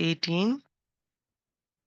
18।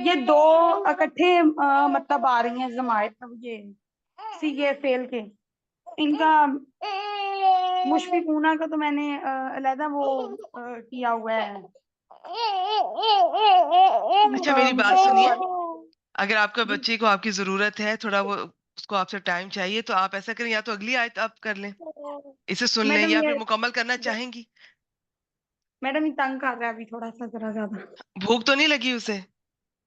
یہ دو اکٹھے مطلب آ رہی ہیں ضمائر یہ سیگے فعل کے. ان کا مشفقونہ کا تو میں نے علیحدہ وہ کیا ہوا ہے. اچھا میری بات سنیے، اگر آپ کا بچے کو آپ کی ضرورت ہے، تھوڑا وہ اس کو آپ سے ٹائم چاہیے، تو آپ ایسا کریں، یا تو اگلی آیت آپ کر لیں، اسے سن لیں، میڈم یا پھر یہ مکمل کرنا چاہیں گی؟ میڈم یہ تنگ کر رہا ہے ابھی تھوڑا سا ذرا زیادہ. بھوک تو نہیں لگی اسے؟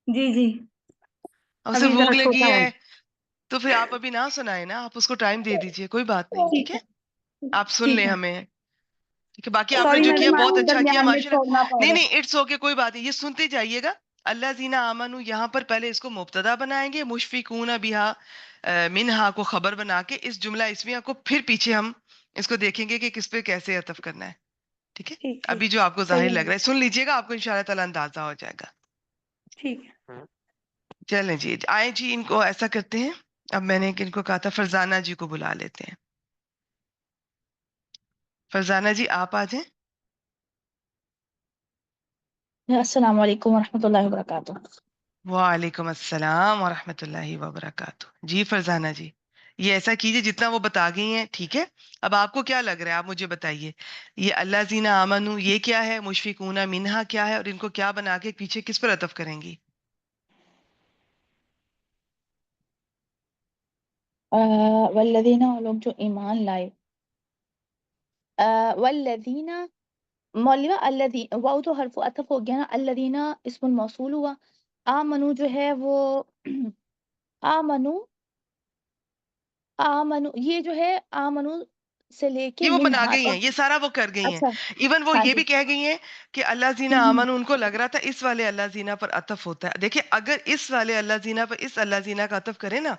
جی جی اسے ابھی ذرا بھوک لگی چھوٹا ہے. ہے تو پھر آپ ابھی نہ سنائیں نا، آپ اس کو ٹائم دے دیجئے، کوئی بات نہیں، ٹھیک ٹھیک ہے؟ ہے آپ سن ٹھیک لیں ہے. ہمیں، ٹھیک ہے؟ باقی آپ نے سوری جو کیا میڈم بہت اچھا کیا، درمیان میں ماشاء چھوڑنا اللہ. پڑ نہیں رہا نہیں، اٹس اوکے، کوئی بات نہیں، یہ سنتے جائیے گا. اللہ زینا آمنو، یہاں پر پہلے اس کو مبتدا بنائیں گے، مشفقون بہا منہا کو خبر بنا کے، اس جملہ اسمیہ کو پھر پیچھے ہم اس کو دیکھیں گے کہ کس پہ کیسے عطف کرنا ہے، ٹھیک ہے؟ ٹھیک ابھی ٹھیک جو آپ کو ظاہر صحیح لگ ہے. رہا ہے، سن لیجئے گا، آپ کو انشاءاللہ تعالی اندازہ ہو جائے گا. ٹھیک ہے. چلیں جی، آئیں جی، ان کو ایسا کرتے ہیں. اب میں نے ان کو کہا تھا فرزانہ جی کو بلا لیتے ہیں. فرزانہ جی آپ آ جائیں. السلام علیکم ورحمۃ اللہ وبرکاتہ. وعلیکم السلام ورحمۃ اللہ وبرکاتہ. جی فرزانہ جی، یہ ایسا کیجیے جتنا وہ بتا گئی ہیں، ٹھیک ہے؟ اب آپ کو کیا لگ رہا ہے، آپ مجھے بتائیے، یہ اللہ زینا آمنو یہ کیا ہے، مشفقون منہا کیا ہے، اور ان کو کیا بنا کے پیچھے کس پر عطف کریں گی؟ والذین، وہ لوگ جو ایمان لائے. والذین، مولوہ الذین، واو تو حرف عطف ہو گیا نا، الذین اسم الموصول ہوا. آمنو جو ہے وہ آمنو، آمنو یہ جو ہے آمنو سے لے کے یہ وہ بنا منہا گئی ہیں، تک. یہ سارا وہ کر گئی ہیں. اچھا. ایون وہ ہاں یہ جی. بھی کہہ گئی ہیں کہ اللہ زینا ہوں آمن، ان کو لگ رہا تھا اس والے اللہ زینا پر عطف ہوتا ہے. دیکھیں اگر اس والے اللہ زینا پر اس اللہ زینا کا عطف کریں نا،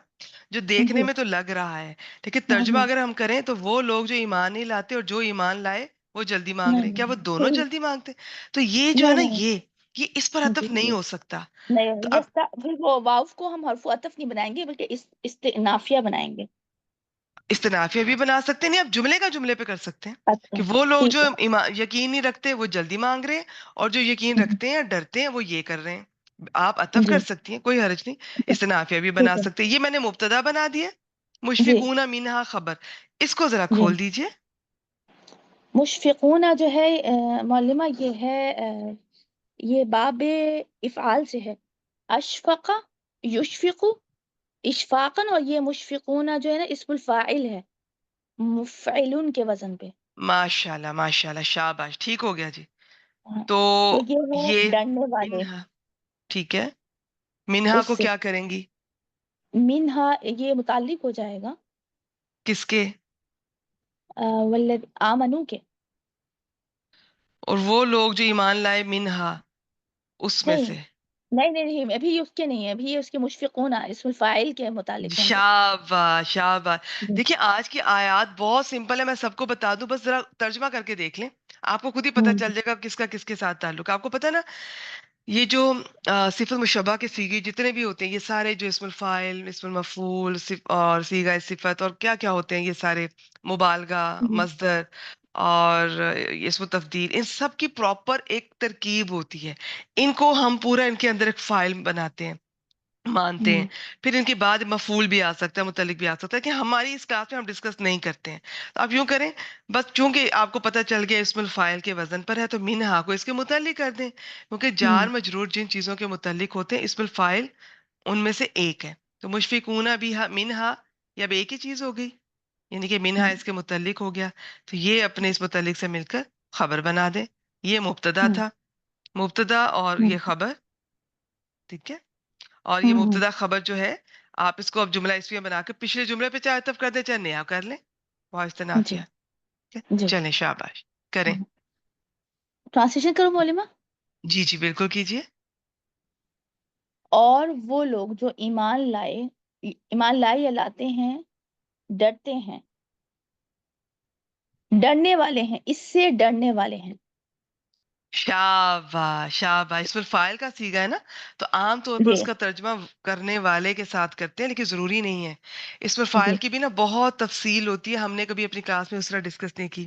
جو دیکھنے جی. میں تو لگ رہا ہے، لیکن ترجمہ ہوں اگر ہم کریں تو وہ لوگ جو ایمان نہیں لاتے اور جو ایمان لائے وہ جلدی مانگ رہے، نہیں کیا وہ دونوں نہیں جلدی مانگتے؟ تو یہ جو ہے نہیں نا، نہیں یہ اس پر جی عطف نہیں جی ہو سکتا. تو نہیں، اب پھر وہ واو کو ہم حرف عطف نہیں بنائیں گے بلکہ استنافیہ بنائیں گے. استنافیہ بھی بنا سکتے ہیں، نہیں آپ جملے کا جملے پہ کر سکتے ہیں اچھا کہ وہ لوگ جو ٹھیک ہے. یقین نہیں رکھتے وہ جلدی مانگ رہے ہیں، اور جو یقین ہوں، رکھتے ہیں ڈرتے ہیں وہ یہ کر رہے ہیں. آپ عطف جی کر سکتی ہیں، کوئی حرج نہیں. استنافیہ بھی بنا ٹھیک ہے. سکتے ہیں. یہ میں نے مبتدا بنا دیا، جی مشفقون منہا خبر. اس کو ذرا جی. کھول دیجئے. مشفقون جو ہے معلمہ یہ ہے یہ باب افعال سے ہے. اشفق، یشفق، اشفاقن، اور یہ مشفقون جو ہے نا اسم الفاعل ہے، مفعلون کے وزن پہ. ماشاء اللہ ماشاء اللہ، شاباش، ٹھیک ہو گیا جی. ہاں. تو اور یہ ہے یہ ڈرنے والے. منہا، ٹھیک ہے، منہا اس کو سے کیا کریں گی؟ منہا یہ متعلق ہو جائے گا کس کے؟ والذ آمنو کے. اور وہ لوگ جو ایمان لائے منہا، اس میں نہیں سے. نہیں نہیں نہیں، ابھی اس کے نہیں ہے، ابھی اس کے مشفقون اسم الفاعل کے متعلق ہوں گے. شاباش شاباش. جی. دیکھیں آج کی آیات بہت سمپل ہے، میں سب کو بتا دوں، بس ذرا ترجمہ کر کے دیکھ لیں، آپ کو خود ہی پتہ ہوں چل جائے گا کس کا کس کے ساتھ تعلق ہے. آپ کو پتہ نا، یہ جو صفت مشبہ کے صیغے جتنے بھی ہوتے ہیں، یہ سارے جو اسم الفاعل، اسم المفعول اور صیغہ صفت اور کیا کیا ہوتے ہیں، یہ سارے مبالغہ، ہوں مصدر اور اسم تفضیل، ان سب کی پراپر ایک ترکیب ہوتی ہے. ان کو ہم پورا ان کے اندر ایک فائل بناتے ہیں، مانتے ہیں. ہوں پھر ان کے بعد مفعول بھی آ سکتا ہے، متعلق بھی آ سکتا ہے، کہ ہماری اس کلاس میں ہم ڈسکس نہیں کرتے ہیں. تو آپ یوں کریں، بس چونکہ آپ کو پتہ چل گیا اسم الفاعل کے وزن پر ہے، تو منہا کو اس کے متعلق کر دیں، کیونکہ ہوں جار مجرور جن چیزوں کے متعلق ہوتے ہیں، اسم الفاعل ان میں سے ایک ہے. تو مشفقون بھی منہا، یہ اب ایک ہی چیز ہو گئی، یعنی کہ منہا ہوں اس کے متعلق ہو گیا. تو یہ اپنے اس متعلق سے مل کر خبر بنا دیں. یہ مبتدا ہوں تھا، مبتدا اور ہوں یہ خبر، ٹھیک ہے. اور یہ ہوں مبتدا خبر جو ہے، آپ اس کو اب جملہ اسمیہ بنا کے پچھلے جملے پہ چاہے عطف کر دیں چاہے نیا کر لیں، وہ جی استنافیہ. ٹھیک ہے، جی. چلیں شاباش کریں. ٹرانسلیشن کرو معلومہ. جی جی بالکل کیجیے. اور وہ لوگ جو ایمان لائے یا لاتے ہیں، ڈرتے ہیں، ڈرنے والے ہیں، اس سے ڈرنے والے ہیں. شاباش شاباش. اس پر فائل کا صیغہ ہے نا، تو عام طور پر جی اس کا ترجمہ کرنے والے کے ساتھ کرتے ہیں، لیکن ضروری نہیں ہے. اس پر فائل جی کی بھی نا بہت تفصیل ہوتی ہے، ہم نے کبھی اپنی کلاس میں اس طرح ڈسکس نہیں کی.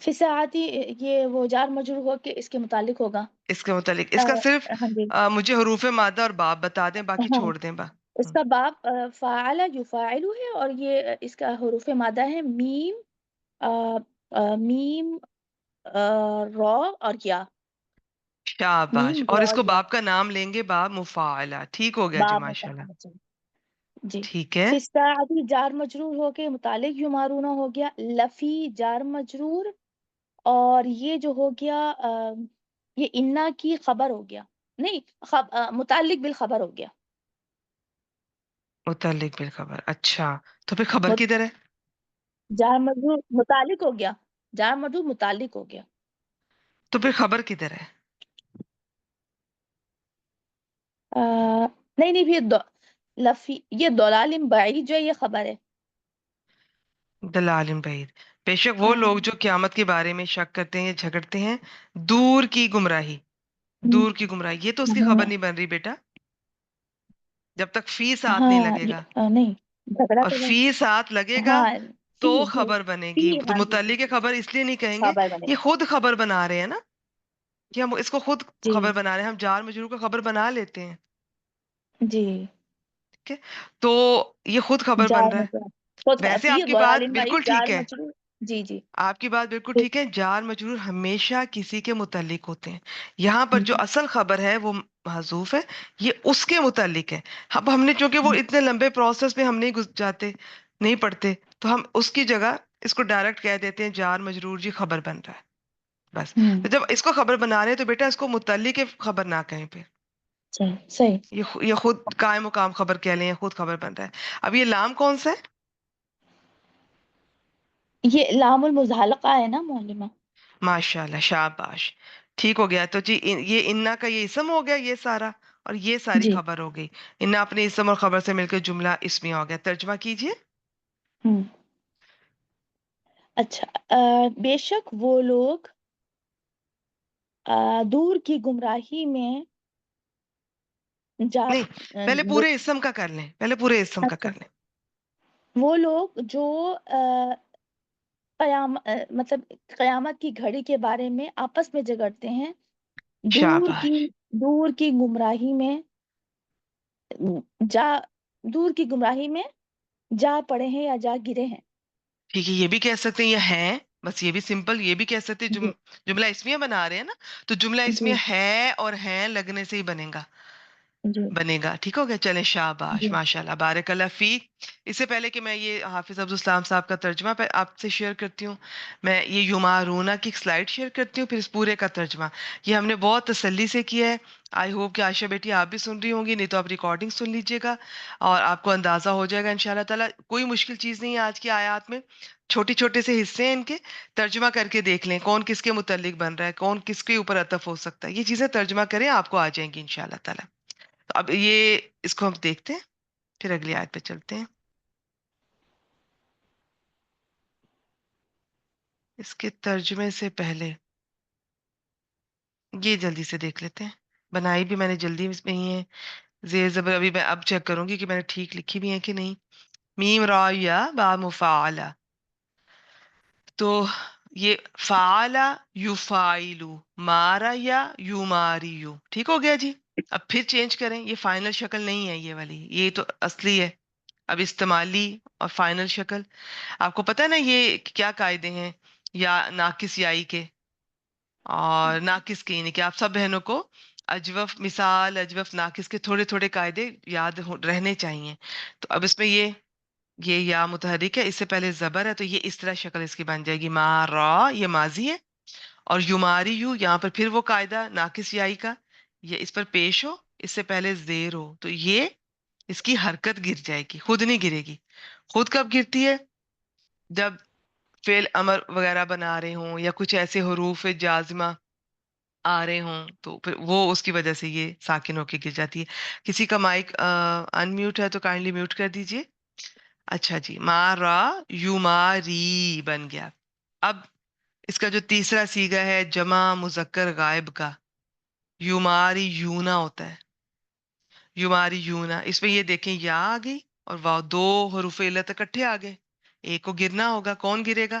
فی ساعتی یہ وہ جار مجرور ہو کے اس کے متعلق ہوگا. اس کے متعلق اس کا صرف ہاں جی. مجھے حروف مادہ اور باب بتا دیں، باقی ہاں، چھوڑ دیں اس کا باب فعل یفاعل ہے، اور یہ اس کا حروف مادہ ہے میم، میم، را اور یا. شاباش. میم اور را اس کو یا. باب کا نام لیں گے، باب مفاعلہ. ٹھیک ہو گیا جی، باب ماشاء اللہ. مفعول. جی. ٹھیک ہے. فی الساعتی جار مجرور ہو کے متعلق یمارون ہو گیا. لفی جار مجرور، اور یہ جو ہو گیا یہ انا کی خبر ہو گیا، نہیں متعلق بالخبر ہو گیا. متعلق بالخبر. اچھا، تو پھر خبر مت- کدھر ہے؟ جار مجرور متعلق ہو گیا، جار مجرور متعلق ہو گیا. تو پھر خبر کدھر ہے؟ نہیں نہیں، یہ لفی یہ دلال بعید جو ہے یہ خبر ہے. دلال بعید. بے شک وہ ہاں. لوگ جو قیامت کے بارے میں شک کرتے ہیں یا جھگڑتے ہیں، دور کی گمراہی. دور کی گمراہی، یہ تو اس کی خبر ہاں نہیں بن رہی بیٹا، جب تک فی ساتھ نہیں ہاں، لگے گا. نہیں جھگڑا اور تو فی ساتھ لگے گا ہاں تو فی جی خبر بنے فی، گی. تو ہاں جی متعلق خبر اس لیے نہیں کہیں گے، خبر بنے یہ گا. خود خبر بنا رہے ہیں نا، کہ ہم اس کو خود جی خبر بنا رہے ہیں. ہم جار مجرور کا خبر بنا لیتے ہیں. جی. ٹھیک ہے، تو یہ خود خبر بن جار رہا ہے. مجرور خود ویسے فی آپ کی دلال بات بعید بالکل جار ٹھیک ہے. مجرور. جی جی. آپ کی بات بالکل ٹھیک. ٹھیک ہے. جار مجرور ہمیشہ کسی کے متعلق ہوتے ہیں. یہاں پر جو اصل خبر ہے وہ محذوف ہے، یہ اس کے متعلق ہے. اب ہم نے چونکہ وہ اتنے لمبے پروسیس میں ہم نہیں گھس جاتے، نہیں پڑھتے، تو ہم اس کی جگہ اس کو ڈائریکٹ کہہ دیتے ہیں جار مجرور جی خبر بن رہا ہے، بس. تو جب اس کو خبر بنا رہے ہیں تو بیٹا اس کو متعلق خبر نہ کہیں پھر. صحیح صحیح. یہ خود قائم مقام خبر کہہ لیں، خود خبر بن رہا ہے. اب یہ لام کون سا ہے؟ یہ لام المزحلقہ ہے نا معلمہ. ماشاء اللہ، شاباش. ٹھیک ہو گیا. تو جی یہ انا کا یہ اسم ہو گیا یہ سارا، اور یہ ساری جی. خبر ہو گئی. انا اپنے اسم اور خبر سے مل کے جملہ اسمیہ ہو گیا. ترجمہ کیجئے. ہوں. اچھا. بے شک وہ لوگ دور کی گمراہی میں جا نہیں، پہلے پورے اسم کا کر لیں، پہلے پورے اسم کا اچھا. کر لیں. وہ لوگ جو مطلب قیامت کی گھڑی کے بارے میں آپس میں جھگڑتے ہیں، دور کی شاباش. دور کی گمراہی میں جا دور کی گمراہی میں جا پڑے ہیں یا جا گرے ہیں. ٹھیک ہے، یہ بھی کہہ سکتے ہیں یہ ہے، بس یہ بھی سمپل. یہ بھی کہہ سکتے ہیں جی جملہ اسمیہ بنا رہے ہیں نا، تو جملہ اسمیہ جی ہے اور ہیں لگنے سے ہی بنے گا، جی بنے گا. ٹھیک ہو گیا. چلیں، شاباش، جی. ماشاء اللہ، بارک اللہ فیک. اس سے پہلے کہ میں یہ حافظ عبدالسلام صاحب کا ترجمہ پہ آپ سے شیئر کرتی ہوں، میں یہ یمارونہ کی ایک سلائڈ شیئر کرتی ہوں، پھر اس پورے کا ترجمہ. یہ ہم نے بہت تسلی سے کیا ہے. آئی ہوپ کہ عائشہ بیٹی آپ بھی سن رہی ہوں گی، نہیں تو آپ ریکارڈنگ سن لیجیے گا اور آپ کو اندازہ ہو جائے گا ان شاء اللہ تعالیٰ. کوئی مشکل چیز نہیں ہے آج کی آیات میں، چھوٹے چھوٹے سے حصے ہیں ان کے. ترجمہ کر کے دیکھ لیں کون کس کے متعلق بن رہا ہے، کون کس کے اوپر عطف ہو سکتا ہے. یہ چیزیں ترجمہ کریں، آپ کو آ جائیں گی ان شاء اللہ تعالیٰ. تو اب یہ اس کو ہم دیکھتے ہیں، پھر اگلی آیت پہ چلتے ہیں. اس کے ترجمے سے پہلے یہ جلدی سے دیکھ لیتے ہیں. بنائی بھی میں نے جلدی میں ہی ہے، زیر زبر ابھی میں اب چیک کروں گی کہ میں نے ٹھیک لکھی بھی ہے کہ نہیں. میم را یا با مفعلہ. تو یہ فعلا یفعلو، مارا یا یماریو. ٹھیک ہو گیا جی. اب پھر چینج کریں، یہ فائنل شکل نہیں ہے یہ والی، یہ تو اصلی ہے. اب استعمالی اور فائنل شکل آپ کو پتہ ہے نا یہ کیا قاعدے ہیں، یا ناقص یائی کے اور ناقص کے، یعنی کہ آپ سب بہنوں کو اجوف مثال، اجوف ناقص کے تھوڑے تھوڑے قاعدے یاد رہنے چاہیے. تو اب اس میں یہ یا متحرک ہے، اس سے پہلے زبر ہے، تو یہ اس طرح شکل اس کی بن جائے گی. ما را یہ ماضی ہے، اور یماری یو یہاں پر پھر وہ قاعدہ ناقص یائی کا، یہ اس پر پیش ہو، اس سے پہلے زیر ہو، تو یہ اس کی حرکت گر جائے گی، خود نہیں گرے گی. خود کب گرتی ہے؟ جب فعل امر وغیرہ بنا رہے ہوں یا کچھ ایسے حروف جازمہ آ رہے ہوں، تو پھر وہ اس کی وجہ سے یہ ساکن ہو کے گر جاتی ہے. کسی کا مائک ان میوٹ ہے تو کائنڈلی میوٹ کر دیجئے. اچھا جی، مارا یوماری بن گیا. اب اس کا جو تیسرا سیغہ ہے جمع مذکر غائب کا، یوماری یونا ہوتا ہے. یوماری یونا، اس میں یہ دیکھیں یا آ گئی اور واو، دو حروف علت اکٹھے آ گئے. ایک کو گرنا ہوگا، کون گرے گا؟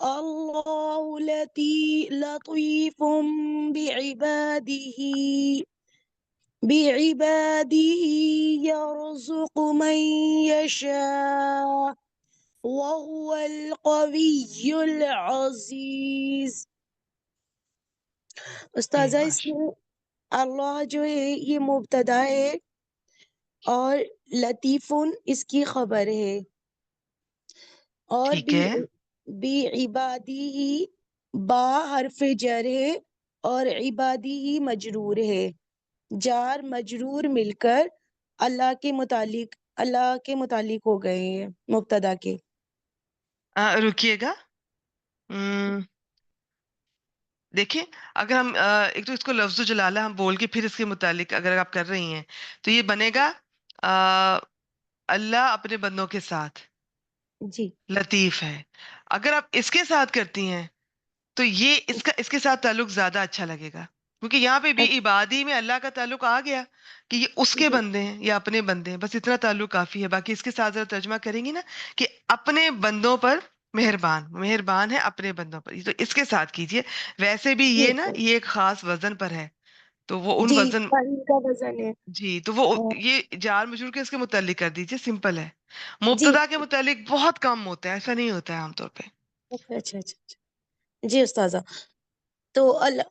الله لطيف بعباده بعباده يرزق من يشاء وهو القوي العزيز. استاذہ اس ماشاء میں اللہ جو ہے یہ مبتدا ہے اور لطیفن اس کی خبر ہے، اور ٹھیک ہے. بی عبادی ہی با حرف جر ہے اور عبادی ہی مجرور ہے، جار مجرور مل کر اللہ کے متعلق ہو گئے ہیں مبتدا کے۔ رکیے گا. دیکھیں، اگر ہم ایک تو اس کو لفظ جلالہ ہم بول کے پھر اس کے متعلق اگر آپ کر رہی ہیں تو یہ بنے گا اللہ اپنے بندوں کے ساتھ جی لطیف ہے. اگر آپ اس کے ساتھ کرتی ہیں تو یہ اس کے ساتھ تعلق زیادہ اچھا لگے گا، کیونکہ یہاں پہ بھی عبادی میں اللہ کا تعلق آ گیا کہ یہ اس کے جی بندے ہیں یا اپنے بندے ہیں، بس اتنا تعلق کافی ہے. باقی اس کے ساتھ ذرا ترجمہ کریں گی نا کہ اپنے بندوں پر مہربان ہے اپنے بندوں پر، تو اس کے ساتھ کیجئے. ویسے بھی جی یہ نا یہ ایک خاص وزن پر ہے، تو وہ ان جی وزن. فعیل کا وزن ہے۔ جی تو وہ یہ جار مجرور کے اس کے متعلق کر دیجئے، سمپل ہے. جی مبتدا کے متعلق بہت کم ہوتا ہے، ایسا نہیں ہوتا ہے عام طور پہ. اچھا اچھا اچھا اچھا۔ جی استاذہ، تو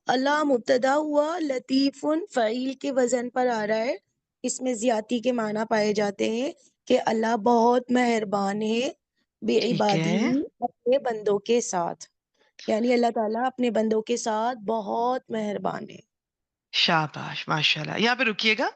اللہ مبتدا ہوا، لطیف فعیل کے وزن پر آ رہا ہے، اس میں زیادتی کے معنی پائے جاتے ہیں کہ اللہ بہت مہربان ہے بے ٹھیک عبادی ہے. اپنے بندوں کے ساتھ، یعنی اللہ تعالیٰ اپنے بندوں کے ساتھ بہت مہربان ہے۔ شاباش، ماشاء اللہ. یہاں پہ رکیے گا.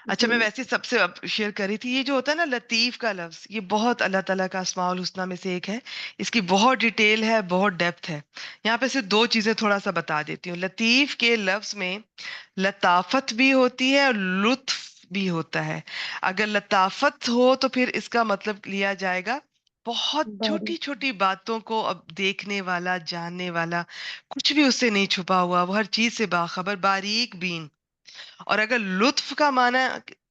اچھا، جی میں ویسے سب سے شیئر کر رہی تھی، یہ جو ہوتا ہے نا لطیف کا لفظ، یہ بہت اللہ تعالیٰ کا اسماء الحسنہ میں سے ایک ہے. اس کی بہت ڈیٹیل ہے، بہت ڈیپتھ ہے. یہاں پہ صرف دو چیزیں تھوڑا سا بتا دیتی ہوں. لطیف کے لفظ میں لطافت بھی ہوتی ہے اور لطف بھی ہوتا ہے. اگر لطافت ہو تو پھر اس کا مطلب لیا جائے گا بہت باری چھوٹی چھوٹی باتوں کو اب دیکھنے والا، جاننے والا، کچھ بھی اس سے نہیں چھپا ہوا، وہ ہر چیز سے باخبر، باریک بین. اور اگر لطف کا معنی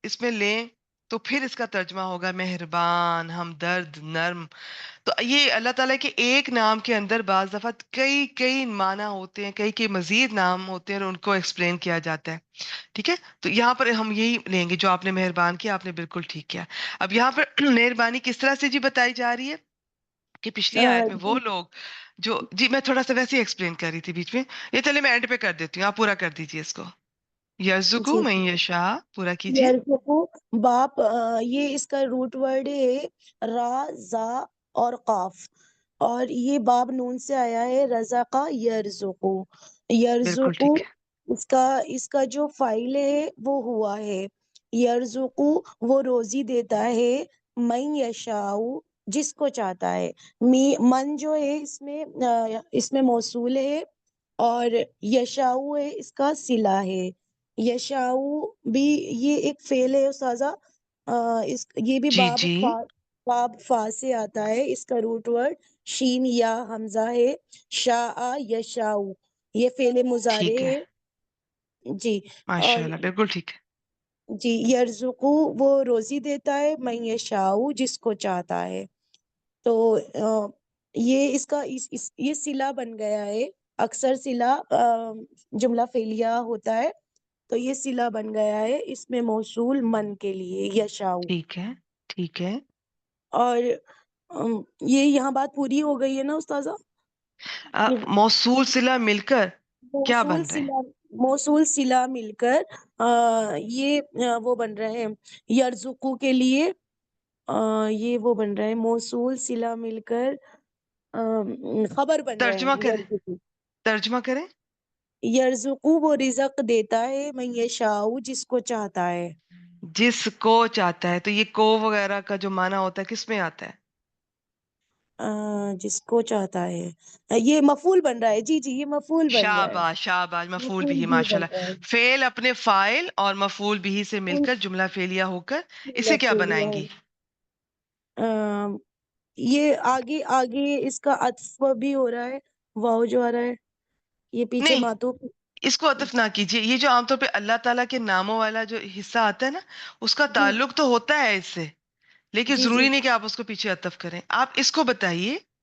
اس میں لیں تو پھر اس کا ترجمہ ہوگا مہربان، ہمدرد، نرم. تو یہ اللہ تعالیٰ کے ایک نام کے اندر بعض دفعہ کئی کئی معنی ہوتے ہیں، کئی کئی مزید نام ہوتے ہیں اور ان کو ایکسپلین کیا جاتا ہے. ٹھیک ہے، تو یہاں پر ہم یہی لیں گے جو آپ نے مہربان کیا، آپ نے بالکل ٹھیک کیا. اب یہاں پر مہربانی کس طرح سے جی بتائی جا رہی ہے کہ پچھلی آیت میں وہ لوگ جو جی میں تھوڑا سا ویسے ہی ایکسپلین کر رہی تھی بیچ میں، یہ چلے میں اینڈ پہ کر دیتی ہوں، آپ پورا کر دیجیے اس کو. یرزقو جی من یشاء، پورا کیجیے. یرزقو باپ یہ اس کا روٹ ورڈ ہے را زا اور قاف، اور یہ باب نون سے آیا ہے رزقا یرزقو. بالکل یرزقو ٹھیک ہے. اس کا جو فائل ہے وہ ہوا ہے، یرزقو وہ روزی دیتا ہے، من یشاء جس کو چاہتا ہے. من جو ہے اس میں موصول ہے، اور یشاؤ ہے اس کا صلہ ہے. یشاؤ بھی یہ ایک فعل ہے استاذہ، یہ بھی جی جی باب فا سے آتا ہے، اس کا روٹ ورڈ شین یا حمزہ ہے. شاء یشاؤ یہ فعل مضارع ٹھیک ہے، ہے. جی اور ماشاء اللہ بالکل ٹھیک ہے. جی یرزقو وہ روزی دیتا ہے، من یشاؤ جس کو چاہتا ہے. تو یہ اس کا یہ صلہ بن گیا ہے. اکثر صلہ جملہ فعلیہ ہوتا ہے، تو یہ صلہ بن گیا ہے اس میں موصول من کے لیے یشاؤ. ٹھیک ہے، ٹھیک ہے. اور یہ یہاں بات پوری ہو گئی ہے نا استاذہ؟ موصول صلہ مل کر کیا موصول بن رہے ہیں؟ صلہ موصول صلہ مل کر یہ وہ بن رہے ہیں یرزقو کے لیے. یہ وہ بن رہا ہے موصول صلہ مل کر خبر بن رہے ترجمہ ہیں کریں، یرزقو. ترجمہ کریں. یرزقو وہ رزق دیتا ہے، من یشاء جس کو چاہتا ہے. جس کو چاہتا ہے، تو یہ کو وغیرہ کا جو معنی ہوتا ہے کس میں آتا ہے؟ جس کو چاہتا ہے یہ مفعول بن رہا ہے. جی جی یہ مفعول بن رہا ہے، شاباش شاباش، مفعول مفعول بھی، بھی ماشاء بن اللہ. رہا ہے. فعل اپنے فاعل اور مفعول بھی سے مل کر جملہ فعلیہ ہو کر اسے کیا بنائیں گی؟ آم، یہ آگے آگے اس کا عطف بھی ہو رہا ہے، واو جو آ رہا ہے یہ پیچھے نہیں، معطوف. اس کو عطف نہ کیجیے. یہ جو عام طور پہ اللہ تعالیٰ کے ناموں والا جو حصہ آتا ہے نا، اس کا جی تعلق تو ہوتا ہے اس سے، لیکن جی جی ضروری نہیں کہ آپ اس کو پیچھے عطف کریں. آپ اس کو بتائیے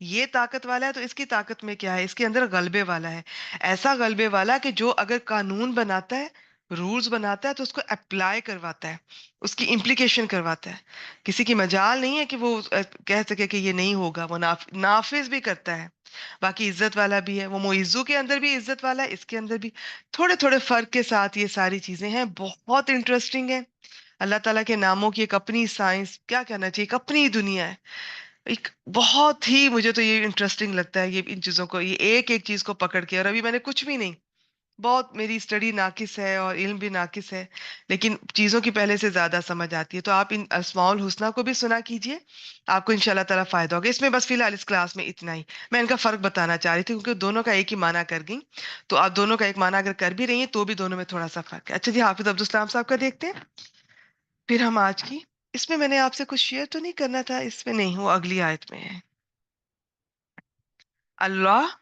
یہ طاقت والا ہے تو اس کی طاقت میں کیا ہے؟ اس کے اندر غلبے والا ہے، ایسا غلبے والا کہ جو اگر قانون بناتا ہے، رولز بناتا ہے تو اس کو اپلائی کرواتا ہے، اس کی امپلیکیشن کرواتا ہے. کسی کی مجال نہیں ہے کہ وہ کہہ سکے کہ یہ نہیں ہوگا، وہ نافذ بھی کرتا ہے. باقی عزت والا بھی ہے، وہ معزو کے اندر بھی عزت والا ہے، اس کے اندر بھی تھوڑے تھوڑے فرق کے ساتھ یہ ساری چیزیں ہیں. بہت انٹرسٹنگ ہے. اللہ تعالیٰ کے ناموں کی ایک اپنی سائنس، کیا کہنا چاہیے، ایک اپنی دنیا ہے. ایک بہت ہی مجھے تو یہ انٹرسٹنگ لگتا ہے، یہ ان چیزوں کو، یہ ایک ایک چیز کو پکڑ کے. اور ابھی میں نے کچھ بھی نہیں، بہت میری اسٹڈی ناقص ہے اور علم بھی ناقص ہے، لیکن چیزوں کی پہلے سے زیادہ سمجھ آتی ہے. تو آپ ان اسماء الحسنہ کو بھی سنا کیجئے، آپ کو انشاءاللہ تعالیٰ فائدہ ہوگا. اس میں بس فی الحال اس کلاس میں اتنا ہی. میں ان کا فرق بتانا چاہ رہی تھی کیونکہ دونوں کا ایک ہی معنی کر گئی، تو آپ دونوں کا ایک معنی اگر کر بھی رہی ہیں تو بھی دونوں میں تھوڑا سا فرق ہے. اچھا جی، حافظ عبدالسلام صاحب کا دیکھتے ہیں. پھر ہم آج کی، اس میں نے آپ سے کچھ شیئر تو نہیں کرنا تھا، اس میں نہیں، وہ اگلی آیت میں ہے. اللہ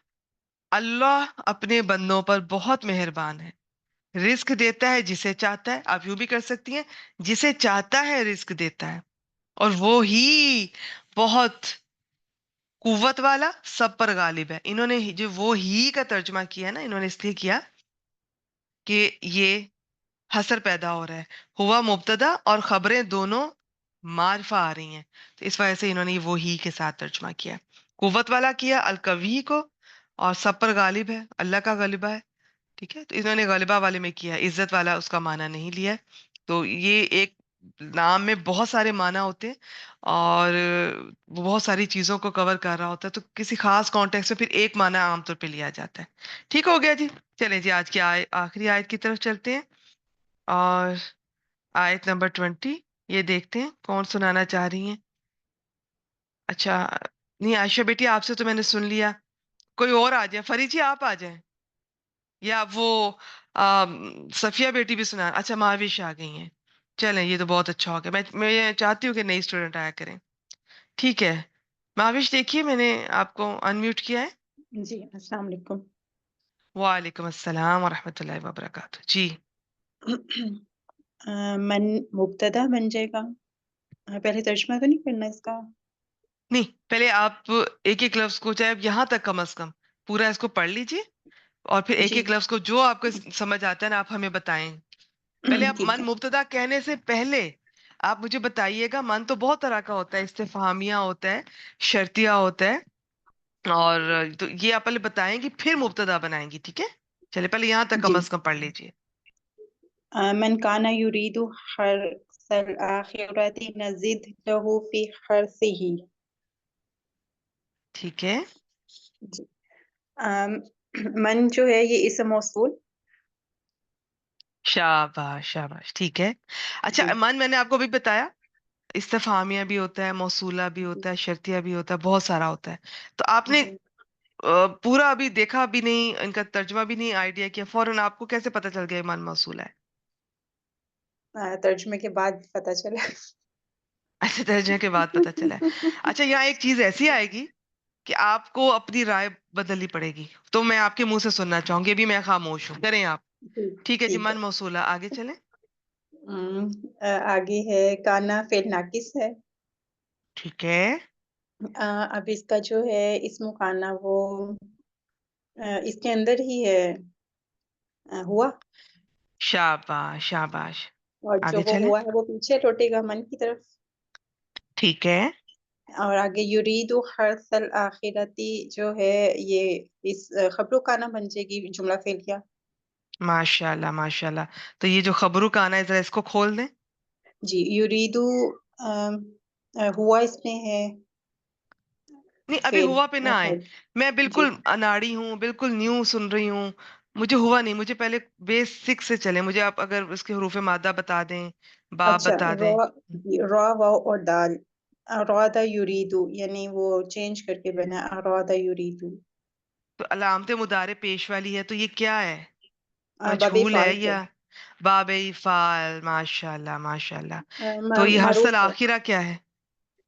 اللہ اپنے بندوں پر بہت مہربان ہے، رزق دیتا ہے جسے چاہتا ہے. آپ یوں بھی کر سکتی ہیں، جسے چاہتا ہے رزق دیتا ہے، اور وہ ہی بہت قوت والا، سب پر غالب ہے. انہوں نے جو وہ ہی کا ترجمہ کیا نا، انہوں نے اس لیے کیا کہ یہ حسر پیدا ہو رہا ہے. ہوا مبتدا اور خبریں دونوں معرفہ آ رہی ہیں، تو اس وجہ سے انہوں نے یہ وہی کے ساتھ ترجمہ کیا. قوت والا کیا القوی کو، اور سب پر غالب ہے، اللہ کا غلبہ ہے. ٹھیک ہے، تو انہوں نے غلبہ والے میں کیا، عزت والا اس کا معنی نہیں لیا. تو یہ ایک نام میں بہت سارے معنی ہوتے ہیں، اور وہ بہت ساری چیزوں کو کور کر رہا ہوتا ہے، تو کسی خاص کانٹیکس میں پھر ایک معنی عام طور پہ لیا جاتا ہے. ٹھیک ہو گیا جی. چلیں جی، آج کی آخری آیت کی طرف چلتے ہیں، اور آیت نمبر 20 یہ دیکھتے ہیں کون سنانا چاہ رہی ہیں. اچھا، نہیں عائشہ بیٹی آپ سے تو میں نے سن لیا، کوئی اور آ جائے. فرید جی آپ آ جائیں، یا وہ صفیہ بیٹی بھی سنا. اچھا مہاوش آ گئی ہیں، چلیں یہ تو بہت اچھا ہو گیا. میں چاہتی ہوں کہ نئی اسٹوڈنٹ آیا کریں. ٹھیک ہے مہاوش، دیکھیے میں نے آپ کو انمیوٹ کیا ہے. جی السلام علیکم. وعلیکم السلام ورحمۃ اللہ وبرکاتہ. جی من مبتدا بن جائے گا. پہلے ترجمہ تو نہیں کرنا اس کا؟ نہیں، پہلے آپ ایک ایک لفظ کو، چاہے آپ یہاں تک کم از کم پورا اس کو پڑھ لیجئے، اور پھر ایک جی ایک لفظ کو جو آپ کو سمجھ آتا ہے نا آپ ہمیں بتائیں. پہلے آپ ٹھیک من ہے. مبتدا کہنے سے پہلے آپ مجھے بتائیے گا. من تو بہت طرح کا ہوتا ہے، استفہامیہ ہوتا ہے، شرطیہ ہوتا ہے، اور تو یہ آپ پہلے بتائیں گی پھر مبتدا بنائیں گی. ٹھیک ہے، چلے پہلے یہاں تک کم جی از کم پڑھ لیجئے. من کانا یرید حرث الآخرۃ نزد لہ فی حرثہ. ٹھیک ہے، جی من جو ہے یہ اسم موصول. شاباش شاباش. ٹھیک ہے. اچھا جی من میں نے آپ کو بھی بتایا استفہامیہ بھی ہوتا ہے، موصولہ بھی ہوتا ہے، شرطیہ بھی ہوتا ہے، بہت سارا ہوتا ہے. تو آپ نے جی پورا ابھی دیکھا بھی نہیں، ان کا ترجمہ بھی نہیں آئیڈیا کیا، فوراً آپ کو کیسے پتا چل گیا یہ من موصول ہے؟ ترجمے کے بعد پتہ چلا. اچھا ترجمے کے بعد پتا چلا ہے. اچھا یہاں ایک چیز ایسی آئے گی کہ آپ کو اپنی رائے بدلنی پڑے گی، تو میں آپ کے منہ سے سننا چاہوں گی. ابھی میں خاموش ہوں، کریں آپ. ٹھیک ہے جی، ٹھیک ہے. من موصولہ آگے چلیں. آگے ہے کانا فعل ناقص ہے. ٹھیک ہے، اب اس کا جو ہے اسم کانا وہ اس کے اندر ہی ہے ہوا، شاباش شاباش. اور جو آگے وہ چلیں. ہوا ہے وہ پیچھے لوٹے گا من کی طرف. ٹھیک ہے، اور آگے یرید حرث الآخرتی جو ہے یہ اس خبروں کا نہ بن جائے گی جملہ فعلیہ. ماشاء اللہ ماشاء اللہ. تو یہ جو خبروں کا آنا ہے ذرا اس کو کھول دیں. جی یریدو ہوا اس میں ہے نہیں ابھی فعل ہوا پہ نہ آئے. ہے. میں جی بالکل اناڑی ہوں، بالکل نیو سن رہی ہوں، مجھے ہوا نہیں. مجھے پہلے بیسک سے چلے. مجھے آپ اگر اس کے حروف مادہ بتا دیں، با اچھا بتا دیں. را را واو اور دال. اراد یریدو یعنی وہ چینج کر کے بنا اراد یریدو. تو علامت مضارع پیش والی ہے، تو یہ کیا ہے؟ باب مجھول ہے فعال سے یا باب فعال؟ ماشاء اللہ ماشاء اللہ. تو یہ حرسل معروف ہے. آخرہ کیا ہے؟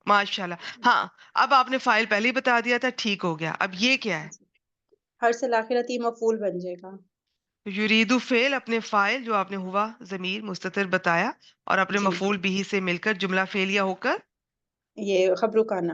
ماشاء اللہ. ہاں اب آپ نے فائل پہلے ہی بتا دیا تھا، ٹھیک ہو گیا. اب یہ کیا ہے؟ حرث الآخرتی مفعول بن جائے گا. یریدو فعل اپنے فائل جو آپ نے ہوا ضمیر مستتر بتایا، اور اپنے جی مفعول بھی سے مل کر جملہ فعلیہ ہو کر یہ خبروں کا نہ.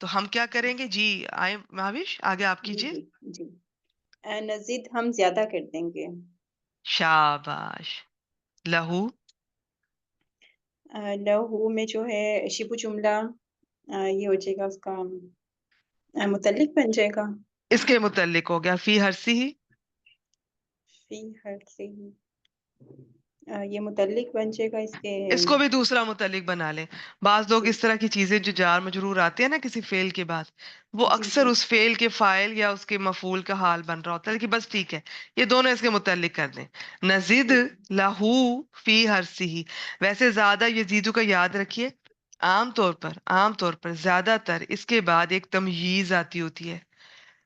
تو ہم کیا کریں گے جی؟ آئے مہاوش آگے آپ جی کیجیے. جی جی نزید ہم زیادہ کر دیں گے. شاباش. لہو. لہو میں جو ہے شبو جملہ یہ ہو جائے گا اس کا متعلق بن جائے گا. اس کے متعلق ہو گیا فی ہرسی ہی. فی ہر سے یہ متعلق بن جائے گا اس کے. اس کو بھی دوسرا متعلق بنا لیں. بعض لوگ جی اس طرح کی چیزیں جو جار مجرور آتے ہیں نا کسی فعل کے بعد، وہ جی اکثر جی اس فعل کے فاعل یا اس کے مفعول کا حال بن رہا ہوتا ہے کہ بس ٹھیک ہے یہ دونوں اس کے متعلق کر دیں. نزید ٹھیک ہے. لہو فی ہرسی. ویسے زیادہ یزیدو کا یاد رکھیے، عام طور پر زیادہ تر اس کے بعد ایک تمییز آتی ہوتی ہے.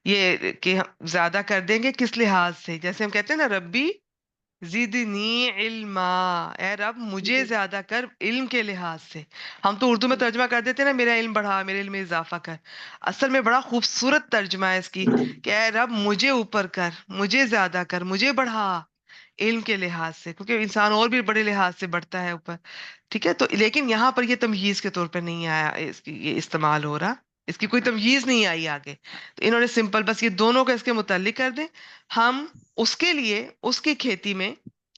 یہ کہ ہم زیادہ کر دیں گے کس لحاظ سے، جیسے ہم کہتے ہیں نا ربی زدنی علما، اے رب مجھے جی زیادہ کر علم کے لحاظ سے. ہم تو اردو میں جی ترجمہ کر دیتے ہیں نا میرا علم بڑھا، میرے علم میں اضافہ کر. اصل میں بڑا خوبصورت ترجمہ ہے اس کی کہ اے رب مجھے اوپر کر، مجھے زیادہ کر، مجھے بڑھا علم کے لحاظ سے، کیونکہ انسان اور بھی بڑے لحاظ سے بڑھتا ہے اوپر. ٹھیک ہے، تو لیکن یہاں پر یہ تمہیز کے طور پہ نہیں آیا، یہ استعمال ہو رہا، اس کی کوئی تمہیز نہیں آئی آگے. تو انہوں نے سمپل بس یہ دونوں کو اس کے متعلق کر دیں. ہم اس کے لیے اس کی کھیتی میں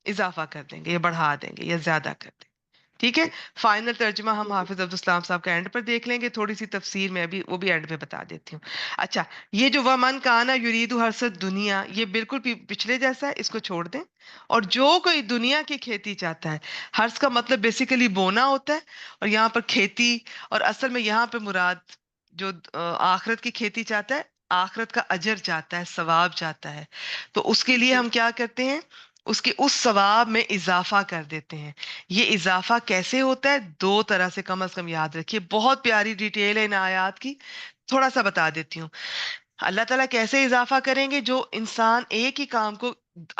اضافہ کر دیں گے یا بڑھا دیں گے یا زیادہ کر دیں گے. ٹھیک ہے. فائنل ترجمہ ہم ٹھیک ہے. حافظ عبدالسلام صاحب کا اینڈ پر دیکھ لیں گے، تھوڑی سی تفسیر میں ابھی وہ بھی اینڈ پہ بتا دیتی ہوں. اچھا، یہ جو ومن کانا یریدو حرث دنیا، یہ بالکل پچھلے جیسا ہے، اس کو چھوڑ دیں. اور جو کوئی دنیا کی کھیتی چاہتا ہے، حرث کا مطلب بیسیکلی بونا ہوتا ہے، اور یہاں پر کھیتی، اور اصل میں یہاں پہ مراد جو آخرت کی کھیتی چاہتا ہے، آخرت کا اجر چاہتا ہے، ثواب چاہتا ہے، تو اس کے لیے جی ہم کیا کرتے ہیں، اس کے اس ثواب میں اضافہ کر دیتے ہیں. یہ اضافہ کیسے ہوتا ہے؟ دو طرح سے کم از کم یاد رکھیے، بہت پیاری ڈیٹیل ہے ان آیات کی، تھوڑا سا بتا دیتی ہوں. اللہ تعالیٰ کیسے اضافہ کریں گے؟ جو انسان ایک ہی کام کو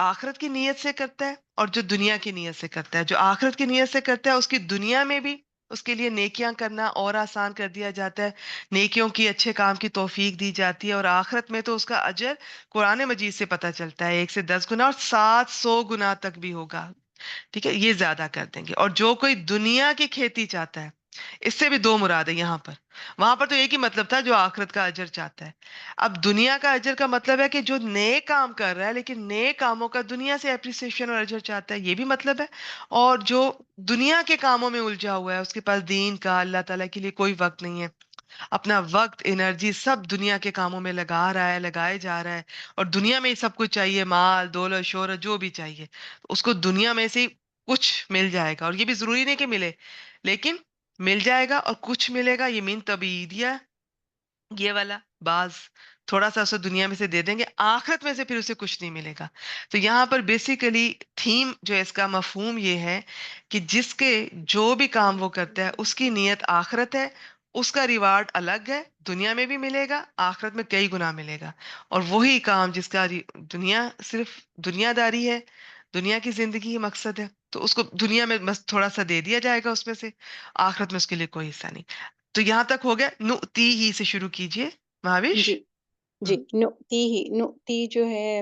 آخرت کی نیت سے کرتا ہے اور جو دنیا کی نیت سے کرتا ہے، جو آخرت کی نیت سے کرتا ہے اس کی دنیا میں بھی اس کے لیے نیکیاں کرنا اور آسان کر دیا جاتا ہے، نیکیوں کی اچھے کام کی توفیق دی جاتی ہے، اور آخرت میں تو اس کا اجر قرآن مجید سے پتہ چلتا ہے 1 سے 10 گنا اور 700 گنا تک بھی ہوگا. ٹھیک ہے، یہ زیادہ کر دیں گے. اور جو کوئی دنیا کی کھیتی چاہتا ہے، اس سے بھی دو مراد ہے یہاں پر. وہاں پر تو ایک ہی مطلب تھا، جو آخرت کا اجر چاہتا ہے. اب دنیا کا اجر کا مطلب ہے کہ جو نئے کام کر رہا ہے لیکن نئے کاموں کا دنیا سے اپریسیشن اور اجر چاہتا ہے، یہ بھی مطلب ہے. اور جو دنیا کے کاموں میں الجھا ہوا ہے، اس کے پاس دین کا، اللہ تعالیٰ کے لیے کوئی وقت نہیں ہے، اپنا وقت انرجی سب دنیا کے کاموں میں لگا رہا ہے، لگائے جا رہا ہے، اور دنیا میں ہی سب کچھ چاہیے، مال دولت شہرت جو بھی چاہیے، اس کو دنیا میں سے ہی کچھ مل جائے گا. اور یہ بھی ضروری نہیں کہ ملے، لیکن مل جائے گا اور کچھ ملے گا. یہ مین تبعیدیہ، یہ والا بعض تھوڑا سا اسے دنیا میں سے دے دیں گے، آخرت میں سے پھر اسے کچھ نہیں ملے گا. تو یہاں پر بیسیکلی تھیم جو ہے اس کا مفہوم یہ ہے کہ جس کے جو بھی کام وہ کرتا ہے اس کی نیت آخرت ہے، اس کا ریوارڈ الگ ہے، دنیا میں بھی ملے گا، آخرت میں کئی گنا ملے گا. اور وہی کام جس کا دنیا صرف دنیا داری ہے، دنیا کی زندگی ہی مقصد ہے، تو اس کو دنیا میں بس تھوڑا سا دے دیا جائے گا اس میں سے، آخرت میں اس کے لیے کوئی حصہ نہیں. تو یہاں تک ہو گیا. نُؤْتِی ہی سے شروع کیجئے مہاوش. جی جی. نؤتی ہی، نؤتی جو ہے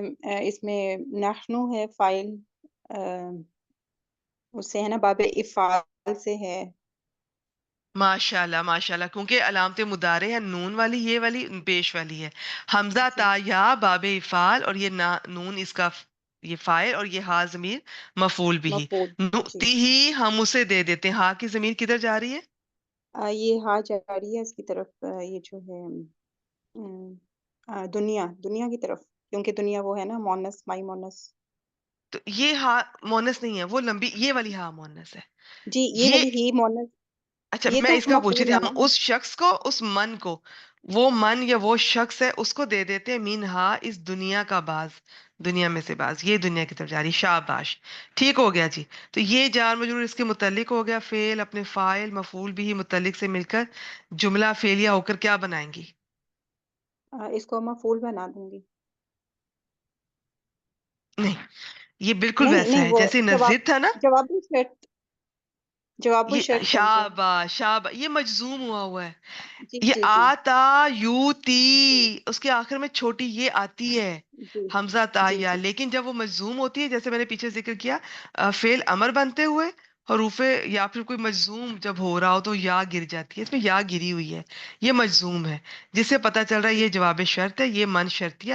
اس میں نحنو ہے فائل، اس سے ہے نا، باب افعال سے ہے. ماشاء اللہ ماشاء اللہ، کیونکہ علامت مدارے ہے، نون والی یہ والی پیش والی ہے. حمزہ جی تا یا باب افعال، اور یہ نون اس کا یہ فاعل، اور یہ ہا ضمیر مفعول بھی. مفعول. جی نؤتی ہی ہم اسے دے دیتے ہیں. ہا کی ضمیر کدھر جا رہی ہے؟ یہ ہا جا رہی ہے اس کی طرف، یہ جو ہے دنیا، دنیا کی طرف، کیونکہ دنیا وہ ہے نا مونس، مائی مونس. تو یہ ہا مونس نہیں ہے، وہ لمبی یہ والی ہا مونس ہے. جی یہ یہ والی ہی مونس. اچھا، یہ میں تو اس کا پوچھی تھی، مفعول ہے ہم نا. اس شخص کو، اس من کو، وہ من یا وہ شخص ہے اس کو دے دیتے ہیں مینہا، اس دنیا کا باز، دنیا میں سے باز، یہ دنیا کی طرف جا رہی. شاباش، ٹھیک ہو گیا جی. تو یہ جار مجرور اس کے متعلق ہو گیا. فعل اپنے فاعل مفعول بھی متعلق سے مل کر جملہ فعلیہ ہو کر کیا بنائیں گی؟ اس کو مفعول بنا دوں گی. نہیں، یہ بالکل نہیں ویسا نہیں، ہے وہ جیسے جواب، نزد تھا نا. جوابی شرط، جوابی یہ شرط بن جائے. شاباش شاباش، یہ مجزوم ہوا ہے. جی یہ جی جی آتا جی یوتی، اس کے آخر میں چھوٹی یہ آتی ہے، جی حمزہ تا جی یا. جی لیکن جب وہ مجزوم ہوتی ہے، جیسے میں نے پیچھے ذکر کیا، فعل امر بنتے ہوئے، حروف یا پھر کوئی مجزوم جب ہو رہا ہو تو یا گر جاتی ہے، اس میں یا گری ہوئی ہے، یہ مجزوم ہے، جس سے پتہ چل رہا ہے یہ جواب شرط ہے، یہ من شرطیہ،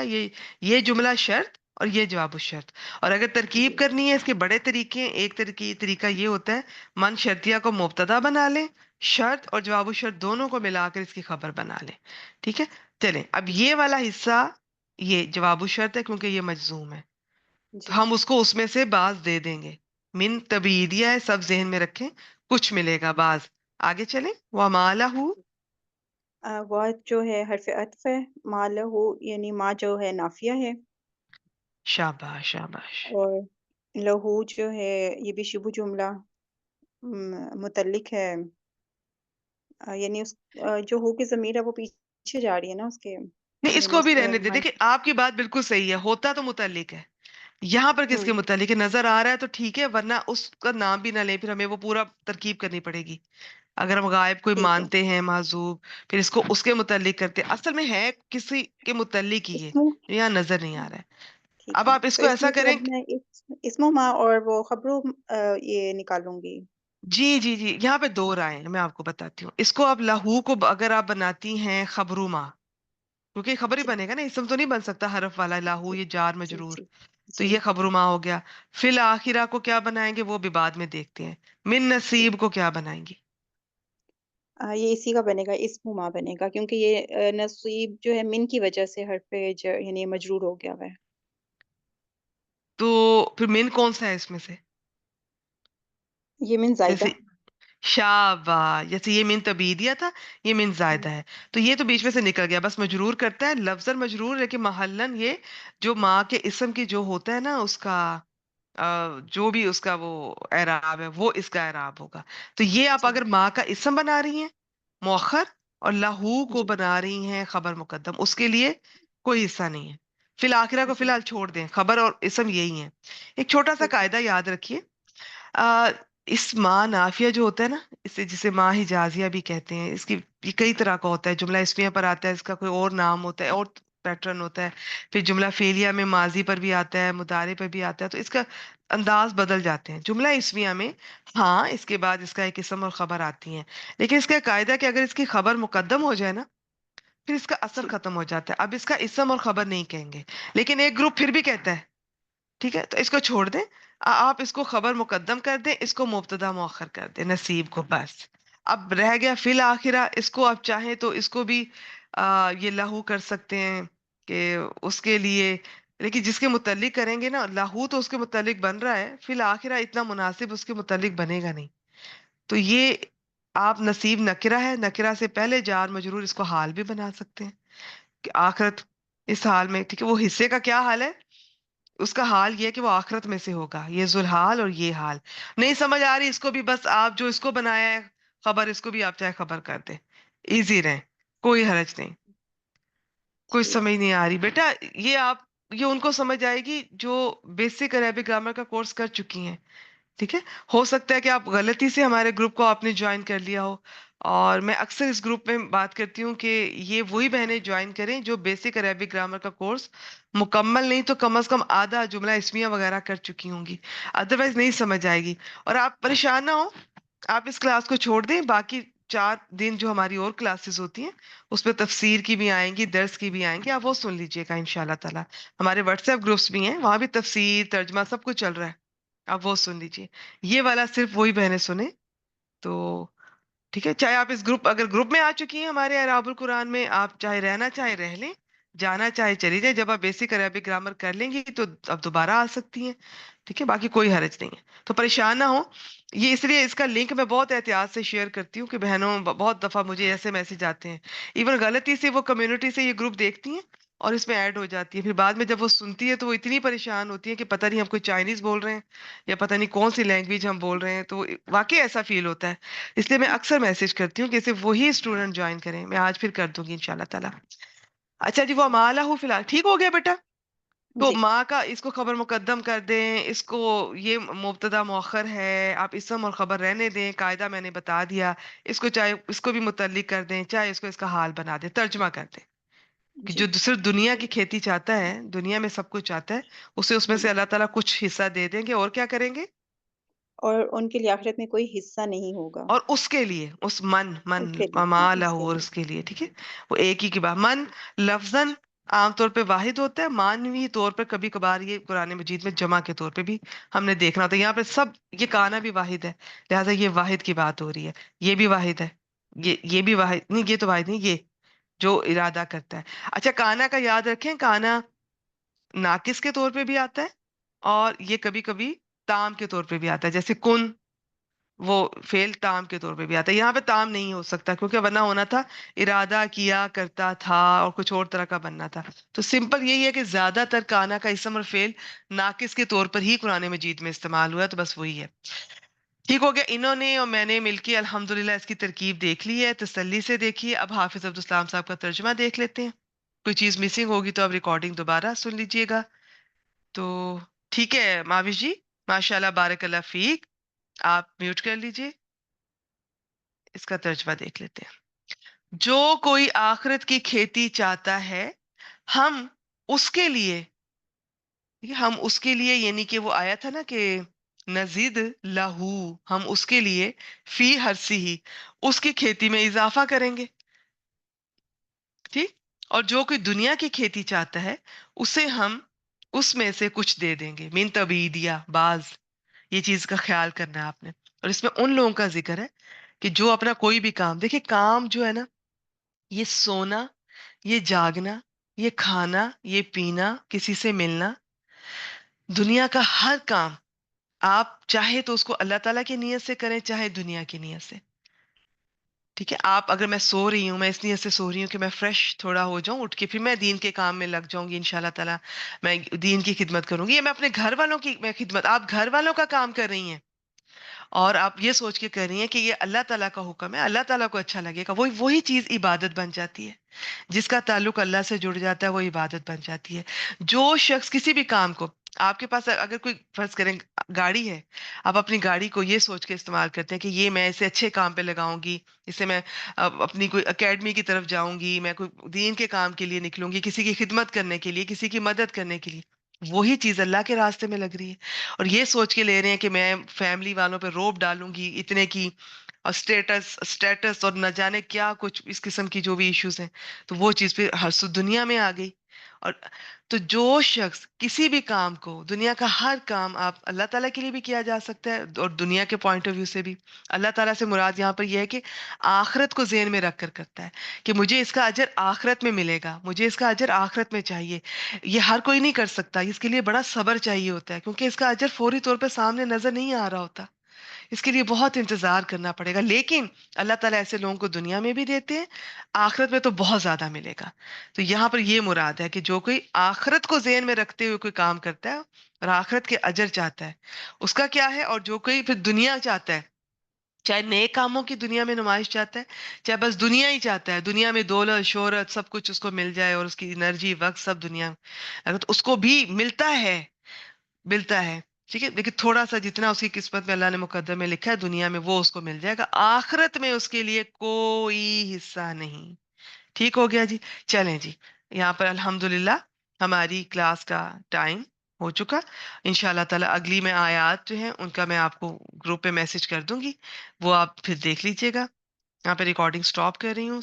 یہ جملہ شرط اور یہ جواب الشرط۔ اور اگر ترکیب جی کرنی ہے اس کے بڑے طریقے ہیں، ایک طریقہ یہ ہوتا ہے من شرطیہ کو مبتدا بنا لیں، شرط اور جواب الشرط دونوں کو ملا کر اس کی خبر بنا لیں، ٹھیک ہے؟ چلیں اب یہ والا حصہ یہ جواب الشرط ہے کیونکہ یہ مجزوم ہے، تو جی ہم اس کو اس میں سے بعض دے دیں گے۔ من تبیدیہ ہے، سب ذہن میں رکھیں، کچھ ملے گا بعض۔ آگے چلیں، وَمَا لَهُ، وہ جو ہے حرف عطف ہے، ما لہو یعنی ما جو ہے نافیہ ہے، شاباش شاباش، اور لہو جو ہے یہ بھی شبہ جملہ متعلق ہے، یعنی اس جو ہو کی ضمیر ہے وہ پیچھے جا رہی ہے نا اس کے، نہیں اس یعنی کو اس بھی رہنے دیں، من دیکھیں آپ کی بات بالکل صحیح ہے، ہوتا تو متعلق ہے، یہاں پر کس کے ہوں متعلق ہے نظر آ رہا ہے تو ٹھیک ہے، ورنہ اس کا نام بھی نہ لیں، پھر ہمیں وہ پورا ترکیب کرنی پڑے گی۔ اگر ہم غائب کوئی ٹھیک ہے، مانتے ہیں معذوب، پھر اس کو اس کے متعلق کرتے ہیں، اصل میں ہے کسی کے متعلق ہی ہے، اسمو یہاں نظر نہیں آ رہا ہے۔ ٹھیک اب ہے، آپ اس تو کو اس ایسا میں سے کریں، اب میں اسمو ما اور وہ خبرو یہ نکالوں گی۔ جی جی جی، یہاں پہ دو رائے ہیں، میں آپ کو بتاتی ہوں۔ اس کو آپ لہو کو اگر آپ بناتی ہیں خبروما، کیونکہ یہ خبر ہی جی بنے گا نا، اسم تو نہیں بن سکتا حرف والا، لاہو جی یہ جار جی مجرور، جی تو جی یہ خبروما ہو گیا۔ فی الآخرہ کو کیا بنائیں گے وہ بھی بعد میں دیکھتے ہیں۔ من ٹھیک، نصیب کو کیا بنائیں گے؟ یہ اسی کا بنے گا، اسمو ما بنے گا، کیونکہ یہ نصیب جو ہے من کی وجہ سے حرف یعنی مجرور ہو گیا ہوا ہے، تو پھر من کون سا ہے اس میں سے؟ یہ من زائدہ۔ جیسے شابہ، جیسے یہ من تبیدیہ تھا، یہ من ہوں، زائدہ ہے، تو یہ تو بیچ میں سے نکل گیا، بس مجرور کرتا ہے لفظاً مجرور، لیکن محلن یہ جو ماں کے اسم کی جو ہوتا ہے نا اس کا جو بھی اس کا وہ اعراب ہے وہ اس کا اعراب ہوگا۔ تو یہ آپ جی اگر ماں کا اسم بنا رہی ہیں مؤخر، اور لہو کو جی بنا رہی ہیں خبر مقدم، اس کے لیے کوئی حصہ نہیں ہے۔ فی الآخرہ کو فی جی الحال چھوڑ دیں، خبر اور اسم یہی ہیں۔ ایک چھوٹا سا ٹھیک ہے، قاعدہ یاد رکھیے، آ، اس ماں نافیہ جو ہوتا ہے نا، اسے جسے ماں حجازیہ بھی کہتے ہیں، اس کی یہ کئی طرح کا ہوتا ہے، جملہ اسمیہ پر آتا ہے، اس کا کوئی اور نام ہوتا ہے اور پیٹرن ہوتا ہے، پھر جملہ فعلیہ میں ماضی پر بھی آتا ہے، مضارع پر بھی آتا ہے، تو اس کا انداز بدل جاتے ہیں۔ جملہ اسمیہ میں ہاں اس کے بعد اس کا ایک اسم اور خبر آتی ہیں، لیکن اس کا قاعدہ کہ اگر اس کی خبر مقدم ہو جائے نا پھر اس کا اثر ٹھیک، ختم ہو جاتا ہے، اب اس کا اسم اور خبر نہیں کہیں گے، لیکن ایک گروپ پھر بھی کہتا ہے، ٹھیک ہے، تو اس کو چھوڑ دیں، آپ اس کو خبر مقدم کر دیں، اس کو مبتدا مؤخر کر دیں، نصیب کو، بس۔ اب رہ گیا فی الآخرہ، اس کو آپ چاہیں تو اس کو بھی یہ لہو کر سکتے ہیں کہ اس کے لیے، لیکن جس کے متعلق کریں گے نا، لہو تو اس کے متعلق بن رہا ہے، فی الآخرہ اتنا مناسب اس کے متعلق بنے گا نہیں، تو یہ آپ نصیب نکرہ ہے، نکرہ سے پہلے جار مجرور، اس کو حال بھی بنا سکتے ہیں کہ آخرت اس حال میں، ٹھیک ہے، وہ حصے کا کیا حال ہے، اس کا حال یہ ہے کہ وہ آخرت میں سے ہوگا، یہ ذوالحال اور یہ حال۔ نہیں سمجھ آ رہی اس کو بھی، بس آپ جو اس کو بنایا ہے خبر، اس کو بھی آپ چاہے خبر کر دیں، ایزی رہیں، کوئی حرج نہیں۔ کوئی ٹھیک، سمجھ نہیں آ رہی بیٹا، یہ آپ یہ ان کو سمجھ آئے گی جو بیسک عربک گرامر کا کورس کر چکی ہیں، ٹھیک ہے؟ ہو سکتا ہے کہ آپ غلطی سے ہمارے گروپ کو آپ نے جوائن کر لیا ہو، اور میں اکثر اس گروپ میں بات کرتی ہوں کہ یہ وہی بہنیں جوائن کریں جو بیسک عربک گرامر کا کورس مکمل نہیں تو کم از کم آدھا جملہ اسمیہ وغیرہ کر چکی ہوں گی، ادروائز نہیں سمجھ آئے گی۔ اور آپ پریشان نہ ہو، آپ اس کلاس کو چھوڑ دیں، باقی 4 دن جو ہماری اور کلاسز ہوتی ہیں اس پہ تفسیر کی بھی آئیں گی، درس کی بھی آئیں گی، آپ وہ سن لیجئے گا انشاءاللہ تعالی۔ ہمارے واٹس ایپ گروپس بھی ہیں، وہاں بھی تفسیر ترجمہ سب کچھ چل رہا ہے، آپ وہ سن لیجئے۔ یہ والا صرف وہی بہنیں سنیں تو ٹھیک ہے، چاہے آپ اس گروپ اگر گروپ میں آ چکی ہیں ہمارے اعراب القرآن میں، آپ چاہے رہنا چاہے رہ لیں، جانا چاہے چلی جائیں، جب آپ بیسک عربک گرامر کر لیں گی تو اب دوبارہ آ سکتی ہیں، ٹھیک ہے، باقی کوئی حرج نہیں ہے، تو پریشان نہ ہو۔ یہ اس لیے اس کا لنک میں بہت احتیاط سے شیئر کرتی ہوں کہ بہنوں بہت دفعہ مجھے ایسے میسج آتے ہیں، ایون غلطی سے وہ کمیونٹی سے یہ گروپ دیکھتی ہیں اور اس میں ایڈ ہو جاتی ہے، پھر بعد میں جب وہ سنتی ہے تو وہ اتنی پریشان ہوتی ہے کہ پتہ نہیں ہم کوئی چائنیز بول رہے ہیں یا پتہ نہیں کون سی لینگویج ہم بول رہے ہیں، تو واقعی ایسا فیل ہوتا ہے، اس لیے میں اکثر میسج کرتی ہوں کہ صرف وہی اسٹوڈنٹ جوائن کریں، میں آج پھر کر دوں گی انشاءاللہ تعالی۔ اچھا جی، وہ مالا ہوں فی الحال ٹھیک ہو گیا بیٹا، تو جی ماں کا اس کو خبر مقدم کر دیں، اس کو یہ مبتدا مؤخر ہے، آپ اسم اور خبر رہنے دیں، قاعدہ میں نے بتا دیا، اس کو چاہے اس کو بھی متعلق کر دیں، چاہے اس کو اس کا حال بنا دیں، ترجمہ کر دیں کہ جو جی صرف دنیا کی کھیتی چاہتا ہے، دنیا میں سب کچھ چاہتا ہے، اسے اس میں ہوں، سے اللہ تعالیٰ کچھ حصہ دے دیں گے، اور کیا کریں گے؟ اور ان کے لیے آخرت میں کوئی حصہ نہیں ہوگا. اور اس کے لیے اس من اس کے لیے ما ہاں، اس لہو، کے اور لیے اس کے لیے، ٹھیک ہے. وہ ایک ہی کی بات. من لفظاً عام طور پہ واحد ہوتا ہے، معنوی طور پر کبھی کبھار یہ قرآن مجید میں جمع کے طور پہ بھی ہم نے دیکھنا ہوتا ہے. یہاں پہ سب یہ کانا بھی واحد ہے، لہٰذا یہ واحد کی بات ہو رہی ہے. یہ بھی واحد ہے، یہ بھی واحد نہیں، یہ تو واحد نہیں، یہ جو ارادہ کرتا ہے. اچھا، کانا کا یاد رکھیں، کانا ناقص کے طور پہ بھی آتا ہے اور یہ کبھی کبھی تام کے طور پہ بھی آتا ہے. جیسے کن، وہ فعل تام کے طور پہ بھی آتا ہے. یہاں پہ تام نہیں ہو سکتا کیونکہ ورنہ ہونا تھا ارادہ کیا کرتا تھا اور کچھ اور طرح کا بننا تھا. تو سمپل یہی ہے کہ زیادہ تر کانا کا اسم اور فعل ناقص کے طور پر ہی قرآن مجید میں استعمال ہوا ہے، تو بس وہی ہے. ٹھیک ہو گیا. انہوں نے اور میں نے مل کے الحمدللہ اس کی ترکیب دیکھ لی ہے، تسلی سے دیکھی ہے. اب حافظ عبدالسلام صاحب کا ترجمہ دیکھ لیتے ہیں. کوئی چیز مسنگ ہوگی تو اب ریکارڈنگ دوبارہ سن لیجئے گا. تو ٹھیک ہے ماوش جی، ماشاء اللہ، بارک اللہ فیک. آپ میوٹ کر لیجئے، اس کا ترجمہ دیکھ لیتے ہیں. جو کوئی آخرت کی کھیتی چاہتا ہے، ہم اس کے لیے، ہم اس کے لیے یعنی کہ وہ آیا تھا نا کہ نزید لہو، ہم اس کے لیے فی ہرسی ہی، اس کی کھیتی میں اضافہ کریں گے. ٹھیک. اور جو کوئی دنیا کی کھیتی چاہتا ہے، اسے ہم اس میں سے کچھ دے دیں گے. من تبیدیا، بعض، یہ چیز کا خیال کرنا ہے آپ نے. اور اس میں ان لوگوں کا ذکر ہے کہ جو اپنا کوئی بھی کام، دیکھیں کام جو ہے نا، یہ سونا، یہ جاگنا، یہ کھانا، یہ پینا، کسی سے ملنا، دنیا کا ہر کام آپ چاہے تو اس کو اللہ تعالیٰ کی نیت سے کریں، چاہے دنیا کی نیت سے. ٹھیک ہے. آپ اگر میں سو رہی ہوں، میں اس نیت سے سو رہی ہوں کہ میں فریش تھوڑا ہو جاؤں، اٹھ کے پھر میں دین کے کام میں لگ جاؤں گی انشاءاللہ تعالیٰ، میں دین کی خدمت کروں گی، یا میں اپنے گھر والوں کی میں خدمت، آپ گھر والوں کا کام کر رہی ہیں اور آپ یہ سوچ کے کر رہی ہیں کہ یہ اللہ تعالیٰ کا حکم ہے، اللہ تعالیٰ کو اچھا لگے گا، وہی چیز عبادت بن جاتی ہے. جس کا تعلق اللہ سے جڑ جاتا ہے وہ عبادت بن جاتی ہے. جو شخص کسی بھی کام کو، آپ کے پاس اگر کوئی فرض کریں گاڑی ہے، آپ اپنی گاڑی کو یہ سوچ کے استعمال کرتے ہیں کہ یہ میں اسے اچھے کام پہ لگاؤں گی، اسے میں اپنی کوئی اکیڈمی کی طرف جاؤں گی، میں کوئی دین کے کام کے لیے نکلوں گی، کسی کی خدمت کرنے کے لیے، کسی کی مدد کرنے کے لیے، وہی چیز اللہ کے راستے میں لگ رہی ہے. اور یہ سوچ کے لے رہے ہیں کہ میں فیملی والوں پہ روب ڈالوں گی اتنے کی، اور اسٹیٹس اور نہ جانے کیا کچھ اس قسم کی جو بھی ایشوز ہیں، تو وہ چیز پہ ہر سو دنیا میں آ گئی. اور تو جو شخص کسی بھی کام کو، دنیا کا ہر کام آپ اللہ تعالیٰ کے لیے بھی کیا جا سکتا ہے اور دنیا کے پوائنٹ آف ویو سے بھی. اللہ تعالیٰ سے مراد یہاں پر یہ ہے کہ آخرت کو ذہن میں رکھ کر کرتا ہے کہ مجھے اس کا اجر آخرت میں ملے گا، مجھے اس کا اجر آخرت میں چاہیے. یہ ہر کوئی نہیں کر سکتا، اس کے لیے بڑا صبر چاہیے ہوتا ہے کیونکہ اس کا اجر فوری طور پہ سامنے نظر نہیں آ رہا ہوتا، اس کے لیے بہت انتظار کرنا پڑے گا. لیکن اللہ تعالیٰ ایسے لوگوں کو دنیا میں بھی دیتے ہیں، آخرت میں تو بہت زیادہ ملے گا. تو یہاں پر یہ مراد ہے کہ جو کوئی آخرت کو ذہن میں رکھتے ہوئے کوئی کام کرتا ہے اور آخرت کے اجر چاہتا ہے، اس کا کیا ہے. اور جو کوئی پھر دنیا چاہتا ہے، چاہے نئے کاموں کی دنیا میں نمائش چاہتا ہے، چاہے بس دنیا ہی چاہتا ہے، دنیا میں دولت شہرت سب کچھ اس کو مل جائے اور اس کی انرجی وقت سب دنیا میں، اگر تو اس کو بھی ملتا ہے. ٹھیک ہے. لیکن تھوڑا سا جتنا اس کی قسمت میں اللہ نے مقدر میں لکھا ہے دنیا میں وہ اس کو مل جائے گا، آخرت میں اس کے لیے کوئی حصہ نہیں. ٹھیک ہو گیا جی. چلیں جی، یہاں پر الحمدللہ ہماری کلاس کا ٹائم ہو چکا. انشاءاللہ تعالیٰ اگلی میں آیات جو ہیں ان کا میں آپ کو گروپ پہ میسج کر دوں گی، وہ آپ پھر دیکھ لیجئے گا. یہاں پہ ریکارڈنگ سٹاپ کر رہی ہوں.